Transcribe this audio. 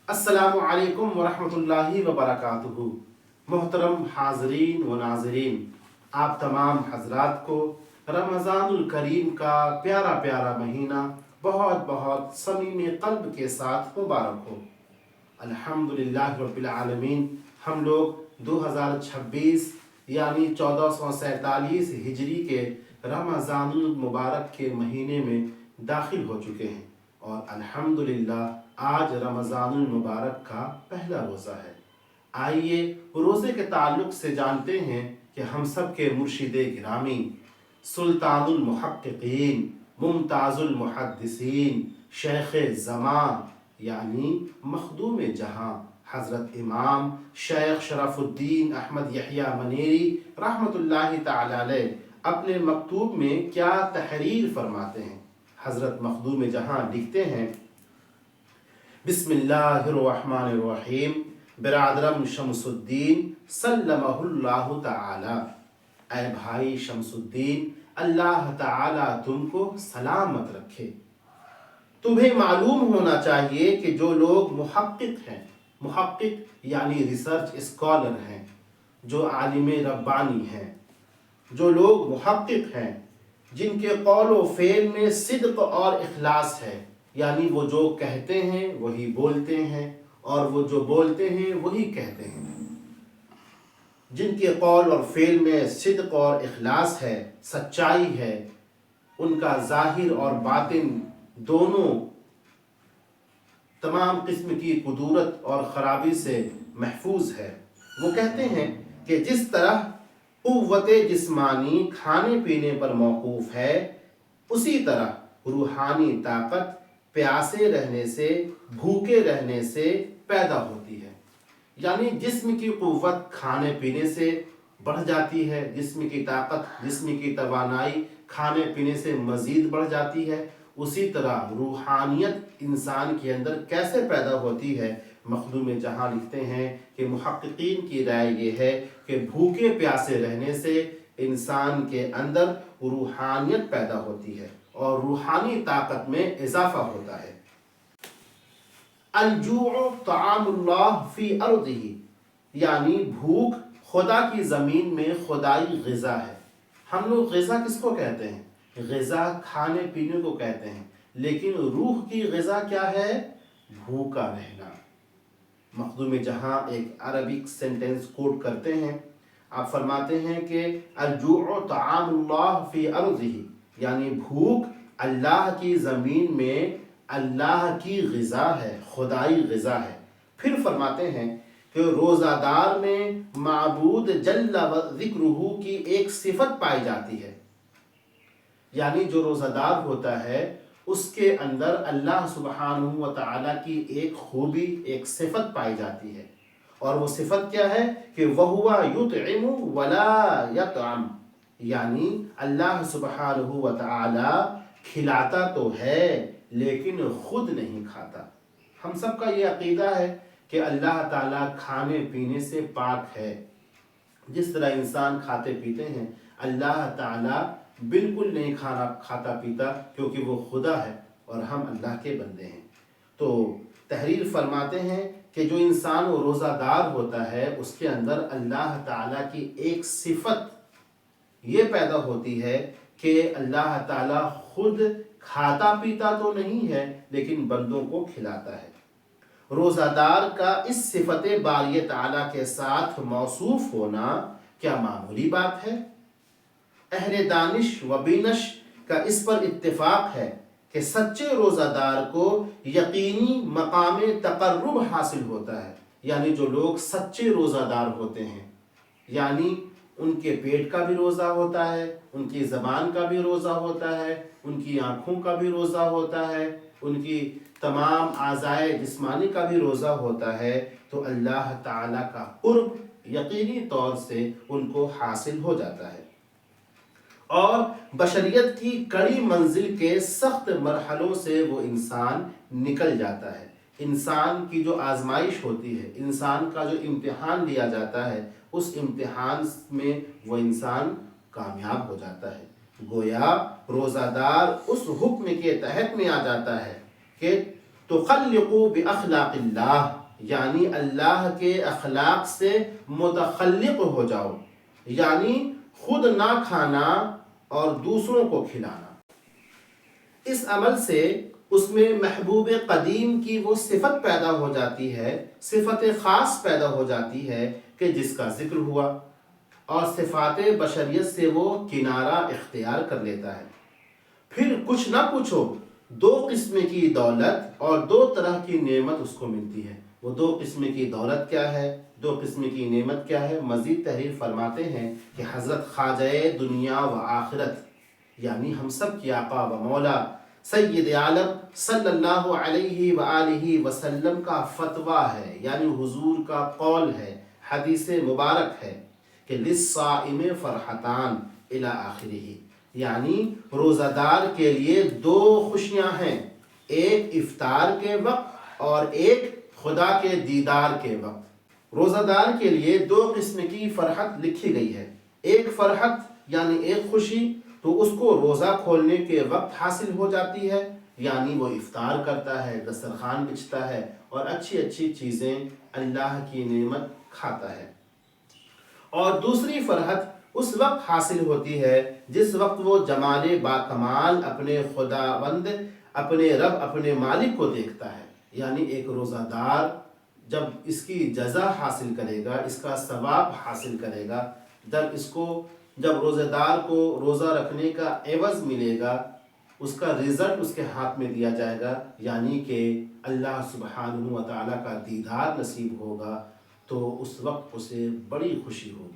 अस्सलामु अलैकुम वरहमतुल्लाहि वबरकातुहू। मोहतरम हाजरीन व नाजरीन, आप तमाम हजरात को रमज़ानुल करीम का प्यारा प्यारा महीना बहुत बहुत समीम क़ल्ब के साथ मुबारक हो। अल्हम्दुलिल्लाह रब्बिल आलमीन, हम लोग 2026 यानी 1447 हिजरी के रमज़ानुल मुबारक के महीने में दाखिल हो चुके हैं और अल्हम्दुलिल्लाह आज रमज़ानुल मुबारक का पहला रोज़ा है। आइए रोज़े के ताल्लुक़ से जानते हैं कि हम सब के मुर्शिद गिरामी सुल्तानुल मुहक्किकीन मुमताज़ुल मुहद्दिसीन शेख ज़मान यानी मखदूम जहाँ हज़रत इमाम शेख शरफुद्दीन अहमद यहिया मनेरी रहमतुल्लाहि ताला अलैह अपने मकतूब में क्या तहरीर फरमाते हैं। हज़रत मखदूम जहाँ लिखते हैं, बिस्मिल्लाहिर्रहमानिर्रहीम, बिरादरम शमसुद्दीन सल्लमहुल्लाहु ताला। ऐ भाई शमसुद्दीन, अल्लाह ताला तुमको सलामत रखे। तुम्हें मालूम होना चाहिए कि जो लोग मुहक्किक हैं, मुहक्किक यानी रिसर्च स्कॉलर हैं, जो आलिम रब्बानी हैं, जो लोग मुहक्किक हैं, जिनके कौल व फ़ेल में सिद्क़ और इखलास है, यानी वो जो कहते हैं वही बोलते हैं और वो जो बोलते हैं वही कहते हैं, जिनके कौल और फ़ेल में सिद्क़ और इखलास है, सच्चाई है, उनका ज़ाहिर और बातिन दोनों तमाम किस्म की कुदूरत और ख़राबी से महफूज है। वो कहते हैं कि जिस तरह क़ुव्वते जिस्मानी खाने पीने पर मौकूफ़ है, उसी तरह रूहानी ताकत प्यासे रहने से, भूखे रहने से पैदा होती है। यानी जिस्म की क़ुव्वत खाने पीने से बढ़ जाती है, जिस्म की ताकत, जिस्म की तवानाई खाने पीने से मज़ीद बढ़ जाती है। उसी तरह रूहानियत इंसान के अंदर कैसे पैदा होती है। मखदूम जहाँ लिखते हैं कि मुहक्किकीन की राय ये है कि भूखे प्यासे रहने से इंसान के अंदर रूहानियत पैदा होती है और रूहानी ताकत में इजाफा होता है। अल-जूअ तआमुल्लाह फी अर्दिही, यानी भूख खुदा की ज़मीन में खुदाई ग़िज़ा है। हम लोग ग़िज़ा किसको कहते हैं? ग़िज़ा खाने पीने को कहते हैं, लेकिन रूह की ग़िज़ा क्या है? भूखा रहना। मखदूम जहाँ एक अरबिक सेंटेंस कोट करते हैं। आप फरमाते हैं कि अल-जूअ तआमुल्लाह फी अर्दिही, यानी भूख अल्लाह की ज़मीन में अल्लाह की ग़िज़ा है, खुदाई ग़िज़ा है। फिर फरमाते हैं कि रोज़ादार में माबूद जल्ल व ज़िक्रुहू की एक सिफत पाई जाती है, यानी जो रोज़ादार होता है उसके अंदर अल्लाह सुब्हानहू व तआला की एक खूबी, एक सिफत पाई जाती है। और वो सिफत क्या है कि वहुवा युतइमु वला यतअम, यानी अल्लाह सुब्हानहू व तआला खिलाता तो है लेकिन खुद नहीं खाता। हम सब का ये अकीदा है कि अल्लाह ताला खाने पीने से पाक है। जिस तरह इंसान खाते पीते हैं, अल्लाह ताला बिल्कुल नहीं खाना खाता पीता, क्योंकि वो खुदा है और हम अल्लाह के बंदे हैं। तो तहरीर फरमाते हैं कि जो इंसान वो रोज़ादार होता है उसके अंदर अल्लाह ताला की एक सिफत ये पैदा होती है कि अल्लाह ताला खुद खाता पीता तो नहीं है लेकिन बंदों को खिलाता है। रोज़ादार का इस सिफत बारी ताला के साथ मौसूफ होना क्या मामूली बात है? अहले दानिश व बीनश का इस पर इत्तिफाक है कि सच्चे रोज़ादार को यकीनी मकाम तक़र्रुब हासिल होता है। यानी जो लोग सच्चे रोज़ादार होते हैं, यानी उनके पेट का भी रोज़ा होता है, उनकी ज़बान का भी रोज़ा होता है, उनकी आँखों का भी रोज़ा होता है, उनकी तमाम आज़ाए जिस्मानी का भी रोज़ा होता है, तो अल्लाह ताला का कुर्ब यकीनी तौर से उनको हासिल हो जाता है और बशरियत की कड़ी मंजिल के सख्त मरहलों से वो इंसान निकल जाता है। इंसान की जो आजमाइश होती है, इंसान का जो इम्तिहान लिया जाता है, उस इम्तिहान में वो इंसान कामयाब हो जाता है। गोया रोज़ादार उस हुक्म के तहत में आ जाता है कि تخلقوا باخلاق اللہ، یعنی اللہ کے اخلاق سے متخلق ہو جاؤ، یعنی خود نہ کھانا اور دوسروں کو کھلانا۔ اس عمل سے اس میں محبوب قدیم کی وہ صفت پیدا ہو جاتی ہے، صفت خاص پیدا ہو جاتی ہے کہ جس کا ذکر ہوا، اور صفات بشریت سے وہ کنارہ اختیار کر لیتا ہے۔ پھر کچھ نہ پوچھو، 2 قسم کی دولت اور 2 طرح کی نعمت اس کو ملتی ہے۔ وہ 2 قسم کی دولت کیا ہے، 2 قسم کی نعمت کیا ہے؟ مزید تحریر فرماتے ہیں کہ حضرت خواجہ دنیا و آخرت، یعنی ہم سب کی آقا و مولا سید عالم صلی اللہ علیہ وآلہ وسلم کا فتویٰ ہے، یعنی حضور کا قول ہے، حدیث مبارک ہے کہ للصائم فرحتان الی آخرہ، یعنی روزہ دار کے لیے 2 خوشیاں ہیں، ایک افطار کے وقت اور ایک خدا کے دیدار کے وقت۔ روزہ دار کے لیے 2 قسم کی فرحت لکھی گئی ہے۔ ایک فرحت یعنی ایک خوشی تو اس کو روزہ کھولنے کے وقت حاصل ہو جاتی ہے، یعنی وہ افطار کرتا ہے، دسترخوان بچھتا ہے اور اچھی اچھی چیزیں اللہ کی نعمت کھاتا ہے۔ اور دوسری فرحت اس وقت حاصل ہوتی ہے جس وقت وہ جمال باکمال اپنے خداوند، اپنے رب، اپنے مالک کو دیکھتا ہے۔ یعنی ایک روزہ دار جب اس کی جزا حاصل کرے گا، اس کا ثواب حاصل کرے گا، جب روزہ دار کو روزہ رکھنے کا عوض ملے گا، اس کا رزلٹ اس کے ہاتھ میں دیا جائے گا، یعنی کہ اللہ سبحانہ و تعالیٰ کا دیدار نصیب ہوگا، تو اس وقت اسے بڑی خوشی ہوگی۔